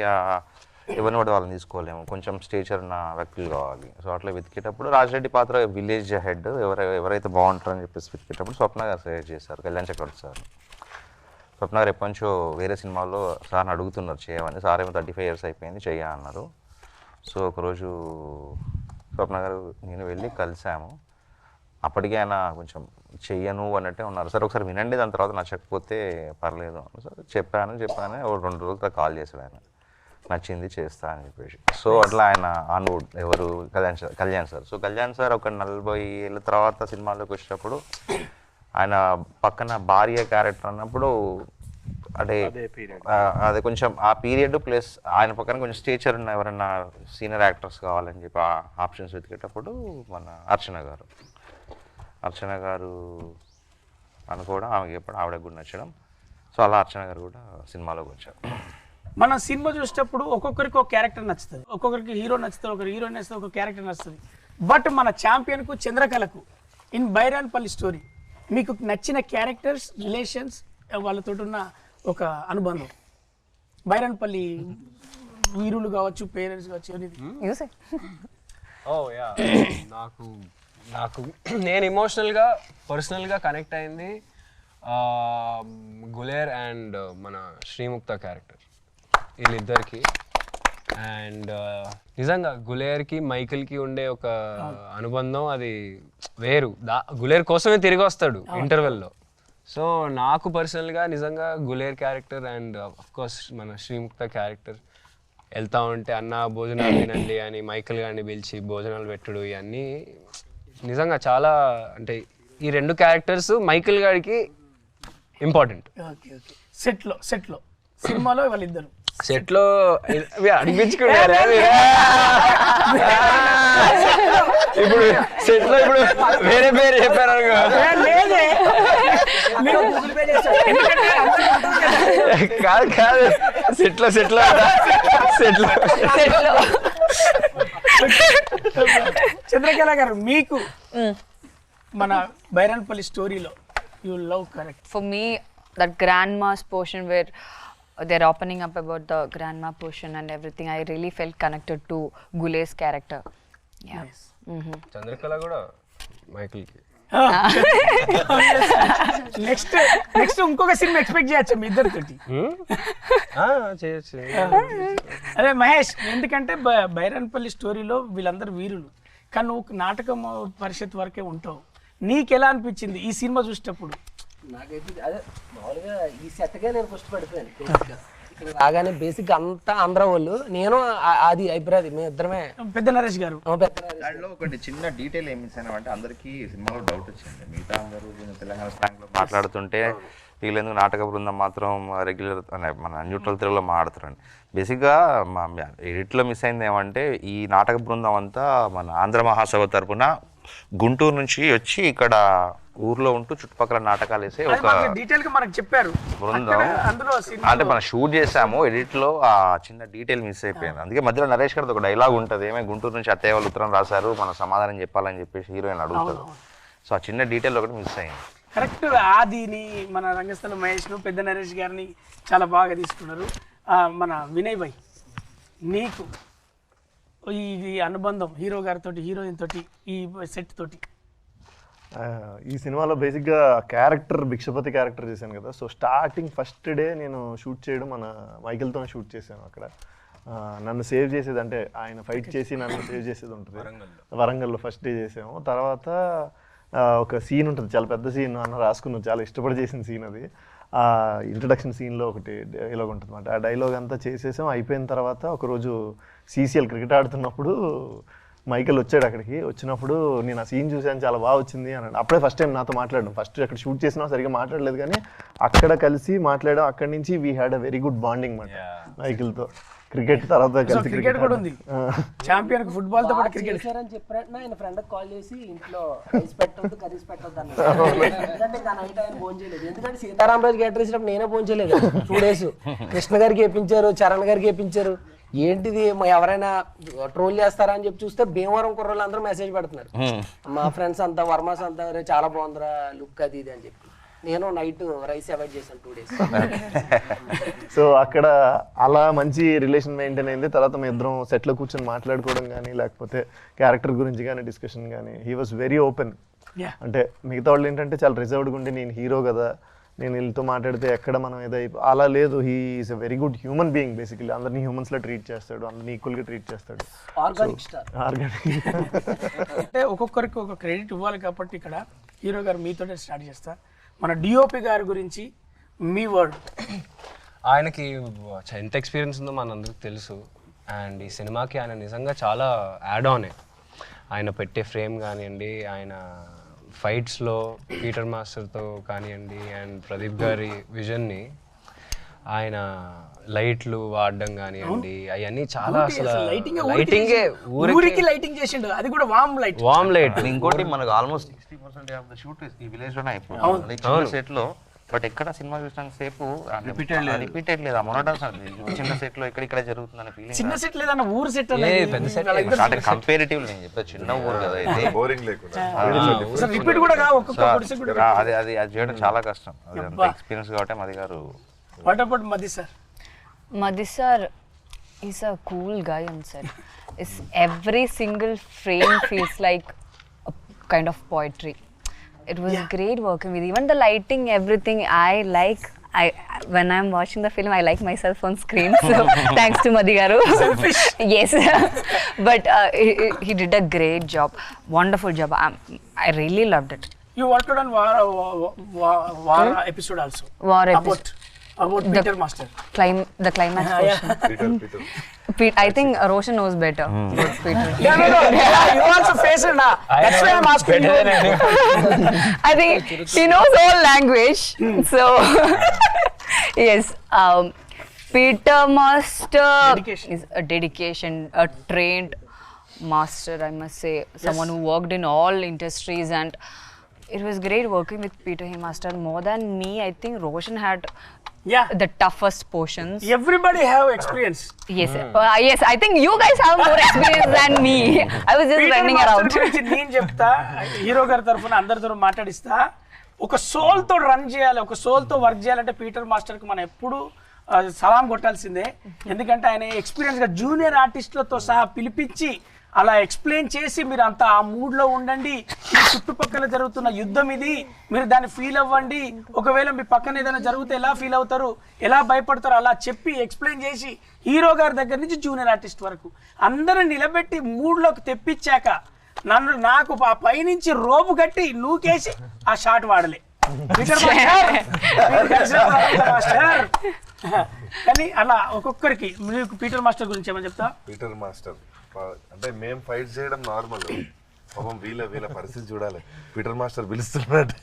ఎవరిని కూడా వాళ్ళని తీసుకోలేము, కొంచెం స్టేచర్ ఉన్న వ్యక్తులు కావాలి. సో అట్లా వెతికేటప్పుడు రాజిరెడ్డి పాత్ర విలేజ్ హెడ్ ఎవరైతే బాగుంటారని చెప్పేసి వెతికేటప్పుడు స్వప్న గారు సజెస్ట్ చేశారు, కళ్యాణ్ చక్రవర్తి సార్. స్వప్న గారు ఎప్పటి నుంచో వేరే సినిమాల్లో సార్ని అడుగుతున్నారు చేయమని, సార్ ఏమో 35 years అయిపోయింది అన్నారు. సో ఒకరోజు స్వప్న గారు నేను వెళ్ళి కలిసాము, అప్పటికే ఆయన కొంచెం చెయ్యను అన్నట్టే ఉన్నారు. సార్ ఒకసారి వినండి, దాని తర్వాత నచ్చకపోతే పర్లేదు సార్ చెప్పాను. ఒక 2 రోజుల తర్వాత కాల్ చేశాడు ఆయన, నచ్చింది చేస్తా అని చెప్పేసి. సో అట్లా ఆయన ఆన్వుడ్ ఎవరు Kalyan sir. So Kalyan sir ఒక 40 ఏళ్ళ తర్వాత సినిమాలోకి వచ్చేటప్పుడు ఆయన పక్కన భార్య క్యారెక్టర్ అన్నప్పుడు అంటే అదే కొంచెం ఆ పీరియడ్ ప్లస్ ఆయన పక్కన కొంచెం స్టేచర్ ఉన్న ఎవరైనా సీనియర్ యాక్టర్స్ కావాలని చెప్పి ఆ ఆప్షన్స్ వెతికేటప్పుడు మన అర్చన గారు అనుకోవడం, ఆమెకి చెప్పడం, ఆవిడకి కూడా నచ్చడం. సో అలా అర్చన గారు కూడా సినిమాలోకి వచ్చారు. మనం సినిమా చూసేటప్పుడు ఒక్కొక్కరికి ఒక క్యారెక్టర్ నచ్చుతుంది, ఒక్కొక్కరికి హీరో నచ్చుతుంది, ఒకరు హీరోయిన్ నచ్చుతుంది, ఒక క్యారెక్టర్ నచ్చుతుంది. బట్ మన ఛాంపియన్కు చంద్రకళకు ఇన్ బైరాన్పల్లి స్టోరీ మీకు నచ్చిన క్యారెక్టర్స్, రిలేషన్స్, వాళ్ళతో ఉన్న ఒక అనుబంధం, బైరాన్పల్లి వీరులు కావచ్చు, పేరెంట్స్ కావచ్చు, నాకు నేను ఎమోషనల్గా పర్సనల్గా కనెక్ట్ అయింది గులేర్ అండ్ మన శ్రీముక్త క్యారెక్టర్, వీళ్ళిద్దరికి. అండ్ నిజంగా గులేర్కి మైకిల్కి ఉండే ఒక అనుబంధం అది వేరు. గులేర్ కోసమే తిరిగి వస్తాడు ఇంటర్వెల్లో. సో నాకు పర్సనల్గా నిజంగా గులేర్ క్యారెక్టర్ అండ్ అఫ్కోర్స్ మన శ్రీముక్త క్యారెక్టర్ వెళ్తా ఉంటే అన్న భోజనాలు తినండి అని మైకిల్ గారిని పిలిచి భోజనాలు పెట్టుడు, ఇవన్నీ నిజంగా చాలా, అంటే ఈ 2 క్యారెక్టర్స్ మైకిల్ గారికి ఇంపార్టెంట్. సెట్లో సినిమాలో వాళ్ళిద్దరు సెట్లో అనిపించుకున్నారా ఇప్పుడు సెట్లో ఇప్పుడు వేరే పేరు చెప్పారు కాదు సెట్లో చంద్రకళ గారు, మీకు మన బైరాన్పల్లి స్టోరీలో you love correct. For me, that grandma's portion where they're opening up about the grandma portion and everything, I really felt connected to Gule's character. Yeah. Nice. Chandrakala కూడా మైకిల్కి నెక్స్ట్ ఇంకొక సినిమా ఎక్స్పెక్ట్ చేయొచ్చు మీ ఇద్దరితోటి. చేయొచ్చు. అదే మహేష్, ఎందుకంటే బైరన్పల్లి స్టోరీలో వీళ్ళందరూ వీరులు, కానీ నువ్వు నాటకం పరిషత్ వరకే ఉంటావు. నీకు ఎలా అనిపించింది ఈ సినిమా చూసేటప్పుడు? నాకైతే అదే మామూలుగా ఈ సెట్గా నేను ఫస్ట్ పడిపోయాను బేసిక్గా. ఇక్కడ రాగానే బేసిక్ అంతా ఆంధ్ర వాళ్ళు, నేను అది అభిప్రాయం, మేము ఇద్దరమే. పెద్ద నరేష్ గారు దాంట్లో ఒకటి చిన్న డీటెయిల్ ఏమి ఇచ్చానంటే అందరికీ సినిమాలో డౌట్ వచ్చింది. మిగతా అందరూ తెలంగాణ స్లాంగ్లో మాట్లాడుతుంటే వీళ్ళెందుకు నాటక బృందం మాత్రం రెగ్యులర్ మన న్యూట్రల్ తెలుగులో మాట్లాడుతారండి. బేసిక్గా మా ఎడిట్లో మిస్ అయింది ఏమంటే ఈ నాటక బృందం అంతా మన ఆంధ్ర మహాసభ తరపున గుంటూరు నుంచి వచ్చి ఇక్కడ ఊర్లో ఉంటూ చుట్టుపక్కల నాటకాలు వేసే ఒక డీటెయిల్ గా మనకు చెప్పారు బృందం. అంటే మనం షూట్ చేసాము, ఎడిట్ లో ఆ చిన్న డీటెయిల్ మిస్ అయిపోయింది. అందుకే మధ్యలో నరేష్ గారిది ఒక డైలాగ్ ఉంటుంది, ఏమే గుంటూరు నుంచి అత్తయ్య వాళ్ళు ఉత్తరం రాశారు, మన సమాధానం చెప్పాలని చెప్పేసి హీరోయిన్ అడుగుతారు. సో ఆ చిన్న డీటెయిల్ ఒకటి మిస్ అయింది. కరెక్ట్. ఆదిని మన రంగస్థల మహేష్ను పెద్ద నరేష్ గారిని చాలా బాగా తీసుకున్నారు. మన వినయ్ భాయ్, నీకు ఈ అనుబంధం హీరో గారితో హీరోయిన్ తోటి ఈ సెట్ తోటి? ఈ సినిమాలో బేసిక్గా క్యారెక్టర్ భిక్షపతి క్యారెక్టర్ చేశాను కదా. సో స్టార్టింగ్ ఫస్ట్ డే నేను షూట్ చేయడం మన మైకిల్తోనే షూట్ చేశాను. అక్కడ నన్ను సేవ్ చేసేది, అంటే ఆయన ఫైట్ చేసి నన్ను సేవ్ చేసేది ఉంటుంది. వరంగల్లో ఫస్ట్ డే చేసాము. తర్వాత ఒక సీన్ ఉంటుంది, చాలా పెద్ద సీన్ అన్న రాసుకున్నాను, చాలా ఇష్టపడి చేసిన సీన్ అది. ఇంట్రడక్షన్ సీన్లో ఒకటి డైలాగ్ ఉంటుంది అన్నమాట. ఆ డైలాగ్ అంతా చేసేసాం. అయిపోయిన తర్వాత ఒకరోజు CCL క్రికెట్ ఆడుతున్నప్పుడు మైకేల్ వచ్చాడు అక్కడికి. వచ్చినప్పుడు నేను ఆ సీన్ చూసాను, చాలా బాగా వచ్చింది అన్నాడు. అప్పుడే ఫస్ట్ టైం నాతో మాట్లాడడం. ఫస్ట్ అక్కడ షూట్ చేసినా సరిగ్గా మాట్లాడలేదు, కానీ అక్కడ కలిసి మాట్లాడాం. అక్కడి నుంచి we had a very good bonding మాట మైకేల్తో. క్రికెట్ తర్వాత కలిసి క్రికెట్ కూడా ఉంది, ఛాంపియన్ ఫుట్బాల్ తో పాటు క్రికెట్ చేశారని చెప్పినట్టు ఆయన ఫ్రెండ్ కాల్ చేసి ఇంట్లో రైస్ పెట్టొద్దు కర్రీస్ పెట్టొద్దు అన్నారు. ఎందుకంటే ఇంకా నైట్ ఆయన ఫోన్ చేయలేదు, ఎందుకంటే సీతారామరాజు క్యారెక్టర్ ఇచ్చినప్పుడు నేనే ఫోన్ చేయలేదు. 2 days కృష్ణ గారికి వేయించారు, చరణ్ గారికి వేయించారు. ఏంటిది ఎవరైనా ట్రోల్ చేస్తారా అని చెప్పి చూస్తే భీమవరం కుర్రోళ్ళు అందరూ మెసేజ్ పెడుతున్నారు, మా ఫ్రెండ్స్ అంతా వర్మాస్ అంతా చాలా బాగుందిరా లుక్ అది ఇది అని చెప్పి. నేను నైట్ రైస్ అవాయిడ్ చేశాను 2 days. సో అక్కడ అలా మంచి రిలేషన్ మెయింటైన్ అయింది. తర్వాత మేము ఇద్దరం సెట్లో కూర్చొని మాట్లాడుకోవడం కానీ, లేకపోతే క్యారెక్టర్ గురించి కానీ డిస్కషన్ కానీ, హీ వాజ్ వెరీ ఓపెన్. అంటే మిగతా వాళ్ళు ఏంటంటే చాలా రిజర్వ్డ్గా ఉండి, నేను హీరో కదా, నేను వీళ్ళతో మాట్లాడితే ఎక్కడ మనం ఏదో అలా లేదు. He is a very good human being. Basically అందరినీ హ్యూమన్స్లో ట్రీట్ చేస్తాడు, అందరినీ ఈక్వల్గా ట్రీట్ చేస్తాడు. Organic star. ఆర్గానిక్ అంటే ఒక్కొక్కరికి ఒక క్రెడిట్ ఇవ్వాలి కాబట్టి ఇక్కడ హీరో గారు మీతోనే స్టార్ట్ చేస్తా. మన డిఓపి గారి గురించి మీ వర్డ్. ఆయనకి ఎంత ఎక్స్పీరియన్స్ ఉందో మనందరికి తెలుసు. అండ్ ఈ సినిమాకి ఆయన నిజంగా చాలా యాడ్ ఆన్. ఆయన పెట్టే ఫ్రేమ్ కానివ్వండి, ఆయన ఫైట్స్లో పీటర్ మాస్టర్తో కానివ్వండి, అండ్ ప్రదీప్ గారి విజన్ని, ఆయన లైట్లు వాడడం కానివ్వండి, అవన్నీ చాలా అసలు లైటింగే ఊరికి లైటింగ్ చేసిండు, అది కూడా వామ్ లైట్. ఇంకోటి మనకు ఆల్మోస్ట్ 60% ఆఫ్ ద షూట్ ఈ విలేజ్ లోనే అయిపోయింది సెట్ లో. బట్ ఎక్కడ సినిమా చూసినంత సేపు రిపీటెడ్ లేదా మొనోటోనస్ చిన్న సెట్ లో ఇక్కడ జరుగుతుందనే ఫీలింగ్. చిన్న సెట్ లేదన్న ఊరు సెట్ పెద్ద సెట్ అంటే కంపారిటివ్ నేను చెప్పేది చిన్న ఊరు కదా ఇది, బోరింగ్ లేకుండా రిపీట్ కూడా కాదు, ఒక్కొక్క గుడిసె కూడా అది చేయడం చాలా కష్టం. అది అంత ఎక్స్పీరియన్స్ కాబట్టి మది గారు. వాట్ అబౌట్ మది sir? Madhi sir is a cool guy on set. Every single frame feels like a kind of poetry. It was great working with even the lighting, everything. When I'm watching the film, I like myself on screen. So thanks to Madhi garu. Selfish. Yes, but he did a great job, wonderful job. I really loved it. You worked on War episode also. War episode. About Peter Master. The climax portion. Peter. I think Roshan knows better about Peter. No. You also face it now. That's why I'm asking you. I think he knows all language. So yes, Peter Master is a dedication, a trained master, I must say. Someone who worked in all industries, and it was great working with Peter Master. More than me, I think Roshan had the toughest portions. Everybody have experience. Yes, yes. I think you guys have more experience than me. I was just running around. నేను చెప్తా, hero గారి తరఫున అందరితో మాట్లాడిస్తా. ఒక soul తో run చేయాలి, ఒక soul తో వర్క్ చేయాలంటే పీటర్ మాస్టర్ కి మనం ఎప్పుడు సలాం కొట్టాల్సిందే. ఎందుకంటే ఆయన ఎక్స్పీరియన్స్గా జూనియర్ ఆర్టిస్టులతో సహా పిలిపించి అలా ఎక్స్ప్లెయిన్ చేసి మీరు అంత ఆ మూడ్లో ఉండండి, మీ చుట్టుపక్కల జరుగుతున్న యుద్ధం ఇది, మీరు దాన్ని ఫీల్ అవ్వండి, ఒకవేళ మీ పక్కన ఏదైనా జరిగితే ఎలా ఫీల్ అవుతారు, ఎలా భయపడతారు, అలా చెప్పి ఎక్స్ప్లెయిన్ చేసి హీరో గారి దగ్గర నుంచి జూనియర్ ఆర్టిస్ట్ వరకు అందరిని నిలబెట్టి మూడ్లోకి తెప్పించాక నాకు ఆ పైనుంచి రోపు కట్టి నూకేసి ఆ షాట్ వాడలే మాస్టర్. కానీ అలా ఒక్కొక్కరికి మీకు పీటర్ మాస్టర్ గురించి ఏమని చెప్తా? పీటర్ మాస్టర్ అంటే మేము ఫైట్ చేయడం నార్మల్, పాపం వీళ్ళ పరిస్థితి చూడాలి. పీటర్ మాస్టర్ పిలుస్తున్నాడు,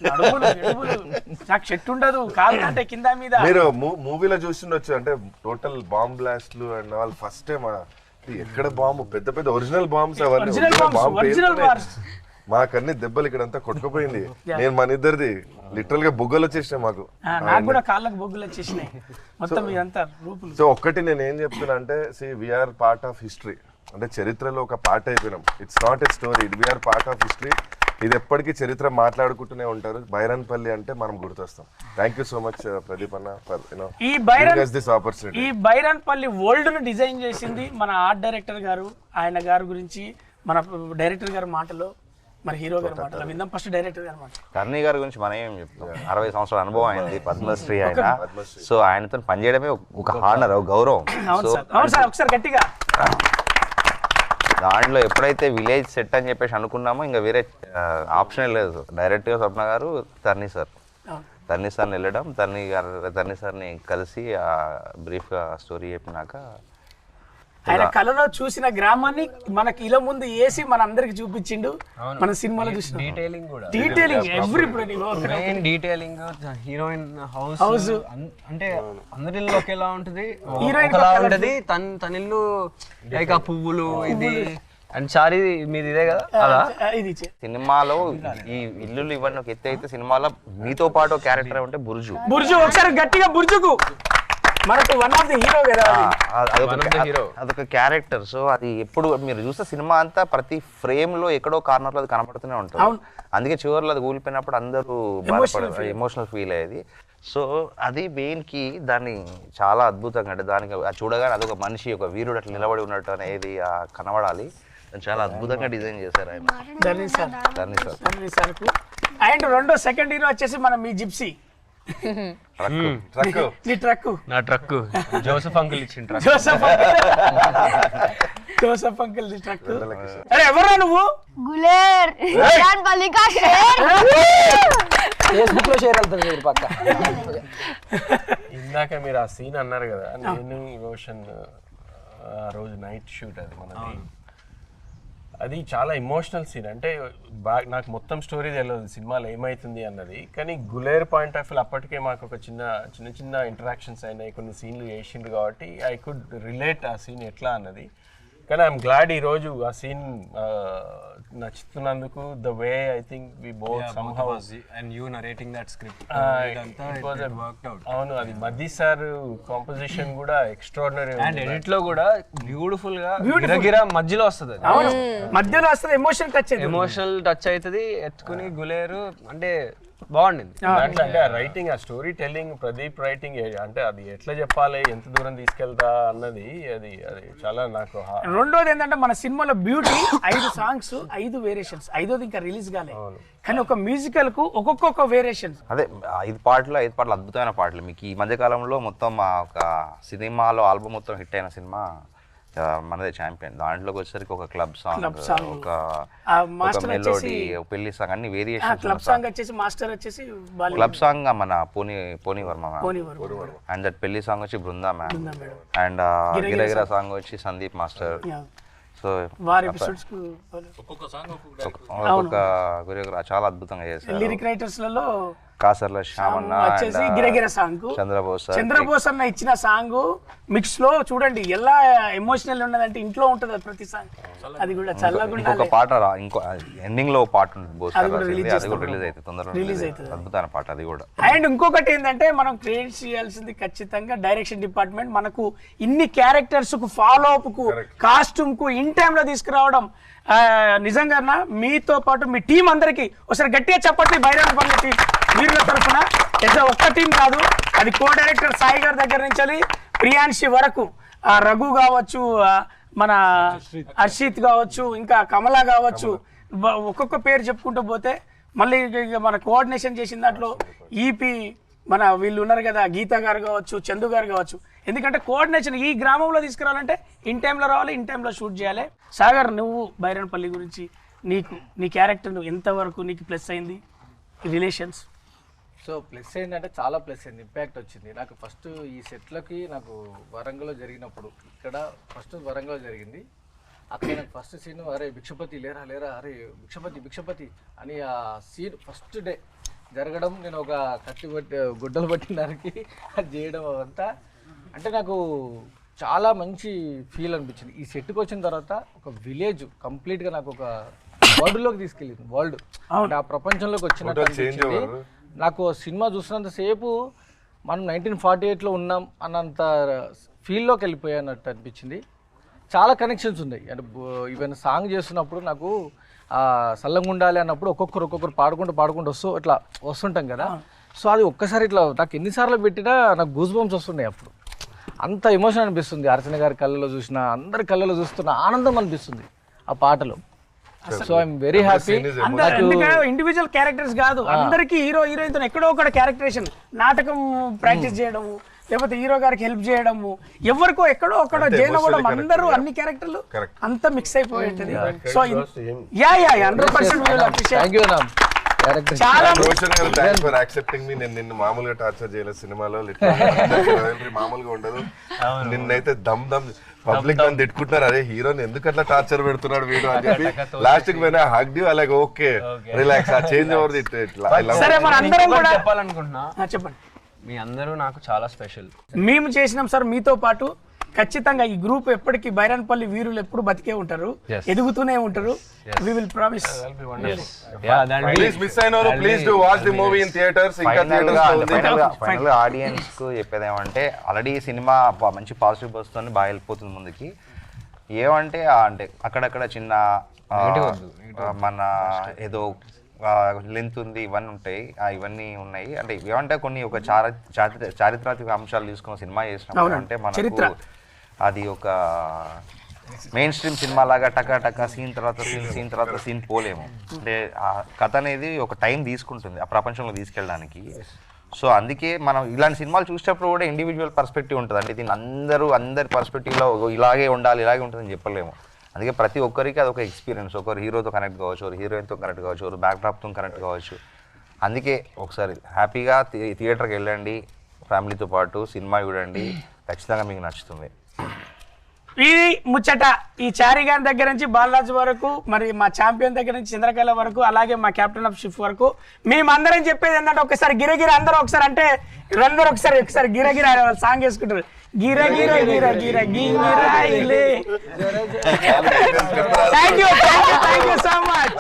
నాకు చెట్టు ఉండదు కాదు అంటే కింద మీద. మీరు మూవీలో చూస్తుండొచ్చు, అంటే టోటల్ బాంబ్ బ్లాస్ట్లు అండ్ వాళ్ళు ఫస్ట్ టైం ఎక్కడ బాంబు పెద్ద పెద్ద ఒరిజినల్ బాంబ్స్ అవన్నీ మాకన్నీ దెబ్బలు ఇక్కడంతా కొట్టుకుపోయింది. నేను మన ఇద్దరిది లిటరల్ గా బొగ్గలు వచ్చేసినాయి మాకు, నాకు కూడా కాళ్ళకు బొగ్గులు వచ్చేసినాయి మొత్తం ఇదంతా రూపులు. సో ఒక్కటి నేను ఏం చెప్తున్నా అంటే వీఆర్ పార్ట్ ఆఫ్ హిస్టరీ, అంటే చరిత్రలో ఒక పార్ట్ అయిపోయినాం. It's not a story, we're part of history. ఇది ఎప్పటికీ చరిత్ర మాట్లాడుకుంటూనే ఉంటారు. బైరన్పల్లి అంటే మనం గుర్తొస్తాం. Thank you so much Pradeep అన్న ఫర్ దిస్ ఆపర్చునిటీ. ఈ బైరన్పల్లి వరల్డ్ ను డిజైన్ చేసింది మన ఆర్ట్ డైరెక్టర్ గారు. ఆయన గారి గురించి మన డైరెక్టర్ గారి మాటలో, మరి హీరో గారి మాటలో విందాం. ఫస్ట్ డైరెక్టర్ గారి మాట. కర్ణీ గారి గురించి మనం ఏం చెప్తాం, 60 సంవత్సరాల అనుభవం అయింది, పద్మశ్రీ ఆయన. సో ఆయనతో పనిచేయడమే ఒక హానర్, ఒక గౌరవం. ఒకసారి గట్టిగా దాంట్లో ఎప్పుడైతే విలేజ్ సెట్ అని చెప్పేసి అనుకున్నామో ఇంకా వేరే ఆప్షనే లేదు. డైరెక్ట్గా స్వప్న గారు తర్ని సార్ని వెళ్ళడం, తర్ని సార్ని కలిసి బ్రీఫ్గా స్టోరీ చెప్పినాక ఆయన కళలో చూసిన గ్రామాన్ని మనకి ఇలా ముందు వేసి మన అందరికి చూపించిండు. మన సినిమాలో చూసిన డీటెయిలింగ్ డీటెయిలింగ్ హీరోయిన్ హౌస్ అంటే అందరి ఇల్లు ఒకేలా ఉంటుంది, ఉంటది తన ఇల్లు లైక్ ఆ పువ్వులు ఇది అండ్ సారీ మీది ఇదే కదా. అలా సినిమాలో ఈ ఇల్లులు ఇవన్నీ ఒక ఎత్తు అయితే, సినిమాలో మీతో పాటు క్యారెక్టర్ అంటే బుర్జు. ఒకసారి గట్టిగా బుర్జుకు మనకు వన్ ఆఫ్ ది హీరో కదా, అదొక క్యారెక్టర్. సో అది ఎప్పుడు మీరు చూస్తే సినిమా అంతా ప్రతి ఫ్రేమ్ లో ఎక్కడో కార్నర్ లో అది కనపడుతూనే ఉంటుంది. అందుకే చివరిలో అది కూలిపోయినప్పుడు అందరూ బాధపడారు, ఎమోషనల్ ఫీల్ అయ్యేది. సో అది మెయిన్ కి దాన్ని చాలా అద్భుతంగా, అంటే దానికి చూడగానే అదొక మనిషి, ఒక వీరుడు అట్లా నిలబడి ఉన్నట్టు అనేది కనబడాలి. చాలా అద్భుతంగా డిజైన్ చేశారు ఆయన. అండ్ రెండో సెకండ్ హీరో వచ్చేసి మనం మీ జిప్సీ నా ట్రక్ జోసెఫ్ అంకుల్ ఇచ్చిన ట్రక్. Joseph uncle truck. అరే ఎవరా నువ్వు? గులేర్ బైరన్పల్లి కా షేర్. ఫేస్బుక్ లో షేర్ అవుతుంది మీరు పక్క. ఇందాక మీరు ఆ సీన్ అన్నారు కదా, నేను రోషన్ ఆ రోజు నైట్ షూట్ అది మనది, అది చాలా ఎమోషనల్ సీన్. అంటే నాకు మొత్తం స్టోరీ తెలియదు సినిమాలో ఏమవుతుంది అన్నది, కానీ గులేర్ పాయింట్ ఆఫ్ వ్యూ అప్పటికే మాకు ఒక చిన్న ఇంటరాక్షన్స్ అయినాయి, కొన్ని సీన్లు వేసిండ్రు కాబట్టి ఐ కుడ్ రిలేట్ ఆ సీన్ ఎట్లా అన్నది. కానీ ఐఎమ్ గ్లాడ్ ఈరోజు ఆ సీన్ నచ్చుతున్నందుకు. The way I think we both somehow and you narrating that script, అవును అది మధ్య సార్ కాంపోజిషన్ కూడా ఎక్స్ట్రాడినరీ అండ్ ఎడిట్ లో కూడా బ్యూటిఫుల్ గా గిరగిరా మధ్యలో వస్తుంది, మధ్యలో వస్తుంది, ఎమోషనల్ టచ్ అవుతుంది, ఎత్తుకుని గులేరు అంటే బాగుండింది. అంటే రైటింగ్, ఆ స్టోరీ టెల్లింగ్, ప్రదీప్ రైటింగ్, అంటే అది ఎట్లా చెప్పాలి, ఎంత దూరం తీసుకెళ్తా అన్నది అది చాలా నాకు. రెండోది ఏంటంటే మన సినిమాలో బ్యూటీ 5 సాంగ్స్ 5 వేరియేషన్స్, 5వది ఇంకా రిలీజ్ కాలే, కానీ ఒక మ్యూజికల్ కు ఒక్కొక్క వేరియేషన్. అదే 5 పాటలు అద్భుతమైన పాటలు. మీకు ఈ మధ్య కాలంలో మొత్తం ఒక సినిమాలో ఆల్బమ్ మొత్తం హిట్ అయిన సినిమా మనదే ఛాంపియన్. దాంట్లోకి వచ్చేసరికి ఒక క్లబ్ సాంగ్, ఒక మెలోడీ, పెళ్లి సాంగ్, అన్ని వేరియేషన్స్. క్లబ్ సాంగ్ వచ్చేసి మాస్టర్ వచ్చేసి క్లబ్ సాంగ్ మన పోనీ వర్మ అండ్ దట్ పెళ్లి సాంగ్ వచ్చి బృందా మ్యామ్ అండ్ గిరగిరా సాంగ్ వచ్చి సందీప్ మాస్టర్. సో ఒక్కొక్క చాలా అద్భుతంగా చేశారు. లిరిక్ రైటర్స్ లలో కాసర్ల శ్యామన్న వచ్చేసి గిరగిర సాంగ్, చంద్రబోస్ అన్న ఇచ్చిన సాంగ్ మిక్స్ లో చూడండి ఎలా ఎమోషనల్ ఉన్నదంటే ఇంట్లో ఉంటది ప్రతి సాంగ్. అది కూడా చల్లగా ఒక పాట ఇంకో ఎండింగ్ లో పాట ఉంటుంది బోస్, అది కూడా రిలీజ్ అవుతుంది తొందరగా, రిలీజ్ అవుతుంది. అద్భుతమైన పాట అది కూడా. అండ్ ఇంకొకటి ఏంటంటే మనం క్రియేట్ చేయాల్సింది ఖచ్చితంగా డైరెక్షన్ డిపార్ట్మెంట్ మనకు ఇన్ని క్యారెక్టర్స్ కు, ఫాలో అప్ కు, కాస్ట్యూమ్ కు ఇన్ టైమ్ లో తీసుకురావడం. నిజంగా మీతో పాటు మీ టీం అందరికి ఒకసారి గట్టిగా చెప్పండి బైరన్పల్లి టీం వీళ్ళ తరఫున. ఒక్క టీం కాదు, అది కో డైరెక్టర్ సాయి గారి దగ్గర నుంచి ప్రియాంశి వరకు, రఘు కావచ్చు, మన హర్షిత్ కావచ్చు, ఇంకా కమల కావచ్చు, ఒక్కొక్క పేరు చెప్పుకుంటూ పోతే మళ్ళీ మన కోఆర్డినేషన్ చేసిన దాంట్లో ఈపీ మన వీళ్ళు ఉన్నారు కదా, గీత గారు కావచ్చు, చందు గారు కావచ్చు. ఎందుకంటే కోఆర్డినేషన్ ఈ గ్రామంలో తీసుకురావాలంటే ఇన్ టైంలో రావాలి, ఇన్ టైంలో షూట్ చేయాలి. సాగర్, నువ్వు బైరన్పల్లి గురించి నీ క్యారెక్టర్ ఎంతవరకు నీకు ప్లస్ అయింది రిలేషన్స్? సో ప్లస్ ఏంటంటే చాలా ప్లస్ అయింది, ఇంపాక్ట్ వచ్చింది నాకు. ఫస్ట్ ఈ సెట్లకి నాకు వరంగల్లో జరిగినప్పుడు, ఇక్కడ ఫస్ట్ వరంగల్లో జరిగింది, అక్కడ నాకు ఫస్ట్ సీన్ అరే భిక్షపతి లేరా లేరా అరే భిక్షపతి అని ఆ సీన్ ఫస్ట్ డే జరగడం, నేను ఒక కత్తి బట్టి గుడ్డలు పట్టిన దానికి అది చేయడం అంతా అంటే నాకు చాలా మంచి ఫీల్ అనిపించింది. ఈ సెట్కి వచ్చిన తర్వాత ఒక విలేజ్ కంప్లీట్గా నాకు ఒక వరల్డ్లోకి తీసుకెళ్ళింది, వరల్డ్ అంటే ఆ ప్రపంచంలోకి వచ్చినట్టు అనిపించింది నాకు. సినిమా చూసినంతసేపు మనం 1948లో ఉన్నాం అన్నంత ఫీల్లోకి వెళ్ళిపోయానట్టు అనిపించింది. చాలా కనెక్షన్స్ ఉన్నాయి అంటే ఈవెన్ సాంగ్ చేస్తున్నప్పుడు నాకు సల్లంగా ఉండాలి అన్నప్పుడు ఒక్కొక్కరు పాడుకుంటూ ఇట్లా వస్తుంటాం కదా. సో అది ఒక్కసారి ఇట్లా నాకు ఎన్నిసార్లు పెట్టినా నాకు గూస్ బంప్స్ వస్తున్నాయి. అప్పుడు అంత ఎమోషన్ అనిపిస్తుంది. అర్చన గారి కళ్ళలో చూసిన, అందరి కళ్ళలో చూస్తున్న ఆనందం అనిపిస్తుంది ఆ పాటలో. So I'm very happy. Individual characters కాదు, అందరికి హీరో హీరోయిన్ తో ఎక్కడో ఒక క్యారెక్టరేషన్, నాటకం ప్రాక్టీస్ చేయడము, లేకపోతే హీరో గారికి హెల్ప్ చేయడము, ఎవరికో ఎక్కడో ఒక్కడో జైన్ అవ్వడం, అందరూ అన్ని క్యారెక్టర్లు అంతా మిక్స్ అయిపోయి ఉంటుంది. సో 100% చాలా ఫర్ యాక్సెప్టింగ్ మీ. నేను నిన్ను మామూలుగా టార్చర్ చేయలేదు సినిమాలో, మామూలుగా ఉండదు. నిన్నైతే దమ్ పబ్లిక్ నన్ను తిట్టుకుంటున్నారు, అరే హీరోని ఎందుకు అట్లా టార్చర్ పెడుతున్నాడు వీడు అని చెప్పి. లాస్ట్ కి పోయినా హగ్ యూ అలాగే ఓకే రిలాక్స్, ఆ చేంజ్ ఓవర్ చెప్పాలనుకుంటున్నా. చెప్పండి. మీ అందరూ నాకు చాలా స్పెషల్. మేము చేసినాం సార్ మీతో పాటు. ఖచ్చితంగా ఈ గ్రూప్ ఎప్పటికీ బైరన్పల్లి వీరులు ఎప్పుడు బతికే ఉంటారు, ఎదుగుతూనే ఉంటారు. We will promise. Please miss అయినోరు please do watch the movie in theatres. ఇంకా ఫైనల్ గా ఆడియన్స్ కు చెప్పేది ఏమంటే, ఆల్రెడీ సినిమా మంచి పాజిటివ్ బస్ తోని బాగా వెళ్ళిపోతుంది ముందుకి. ఏమంటే అంటే అక్కడక్కడ చిన్న మన ఏదో లెంత్ ఉంది, ఇవన్నీ ఉంటాయి, ఇవన్నీ ఉన్నాయి. అంటే ఏమంటే కొన్ని ఒక చారిత్రాత్మక అంశాలు తీసుకున్న సినిమా చేసినప్పుడు అంటే మనకు అది ఒక మెయిన్ స్ట్రీమ్ సినిమా లాగా టకా సీన్ తర్వాత సీన్ పోలేము. అంటే ఆ కథ అనేది ఒక టైం తీసుకుంటుంది ఆ ప్రపంచంలో తీసుకెళ్ళడానికి. సో అందుకే మనం ఇలాంటి సినిమాలు చూసేటప్పుడు కూడా ఇండివిజువల్ పర్స్పెక్టివ్ ఉంటుంది. అంటే దీన్ని అందరి పర్స్పెక్టివ్లో ఇలాగే ఉండాలి, ఇలాగే ఉంటుందని చెప్పలేము. అందుకే ప్రతి ఒక్కరికి అదొక ఎక్స్పీరియన్స్. ఒకరు హీరోతో కనెక్ట్ కావచ్చు, ఒకరు హీరోయిన్తో కనెక్ట్ కావచ్చు, ఒకరు బ్యాక్డ్రాప్తో కనెక్ట్ కావచ్చు. అందుకే ఒకసారి హ్యాపీగా థియేటర్కి వెళ్ళండి, ఫ్యామిలీతో పాటు సినిమా చూడండి, ఖచ్చితంగా మీకు నచ్చుతుంది. ఇది ముచ్చట. ఈ చారి గారి దగ్గర నుంచి బాలరాజు వరకు, మరి మా ఛాంపియన్ దగ్గర నుంచి చంద్రకళ వరకు, అలాగే మా కెప్టెన్ ఆఫ్ షిప్ వరకు మేమందరం చెప్పేది ఏంటంటే, ఒకసారి గిరగిర అందరూ ఒకసారి అంటే అందరూ ఒకసారి గిరగిర సాంగ్ వేసుకుంటారు. గిరగిర గిర థ్యాంక్ యూ సో మచ్.